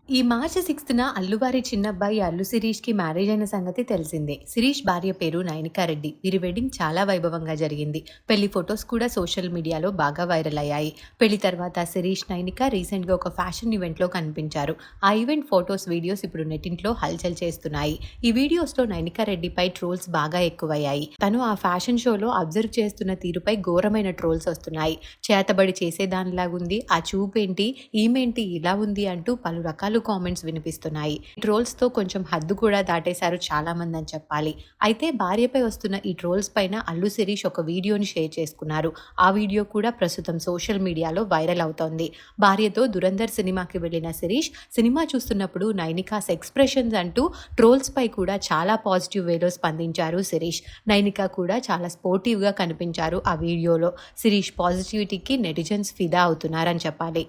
ఈ మార్చి 6న అల్లువారి చిన్నబ్బాయి అల్లు శిరీష్‌కి మ్యారేజ్ అయిన సంగతి తెలిసిందే. శిరీష్ భార్య పేరు నయనికా రెడ్డి. వీరి వెడ్డింగ్ చాలా వైభవంగా జరిగింది. పెళ్లి ఫొటోస్ కూడా సోషల్ మీడియాలో బాగా వైరల్ అయ్యాయి. పెళ్లి తర్వాత శిరీష్, నయనిక రీసెంట్‌గా ఒక ఫ్యాషన్ ఈవెంట్‌లో కనిపించారు. ఆ ఈవెంట్ ఫొటోస్, వీడియోస్ ఇప్పుడు నెట్టింట్లో హల్చల్ చేస్తున్నాయి. ఈ వీడియోస్‌లో నయనికా రెడ్డిపై ట్రోల్స్ బాగా ఎక్కువయ్యాయి. తను ఆ ఫ్యాషన్ షోలో అబ్జర్వ్ చేస్తున్న తీరుపై ఘోరమైన ట్రోల్స్ వస్తున్నాయి. చేతబడి చేసేదానిలాగుంది, ఆ చూపేంటి, ఈమెంటి ఇలా ఉంది అంటూ పలు రకాల కామెంట్స్ వినిపిస్తున్నాయి. ట్రోల్స్ తో కొంచెం హద్దు కూడా దాటేశారు చాలా మంది అని చెప్పాలి. అయితే భార్యపై వస్తున్న ఈ ట్రోల్స్ పైన అల్లు శిరీష్ ఒక వీడియోని షేర్ చేసుకున్నారు. ఆ వీడియో కూడా ప్రస్తుతం సోషల్ మీడియాలో వైరల్ అవుతోంది. భార్యతో దురంధర్ సినిమాకి వెళ్లిన శిరీష్ సినిమా చూస్తున్నప్పుడు నైనికాస్ ఎక్స్ప్రెషన్స్ అంటూ ట్రోల్స్ పై కూడా చాలా పాజిటివ్ వేలో స్పందించారు శిరీష్. నైనిక కూడా చాలా స్పోర్టివ్ గా కనిపించారు ఆ వీడియోలో. శిరీష్ పాజిటివిటీకి నెటిజన్స్ ఫిదా అవుతున్నారని చెప్పాలి.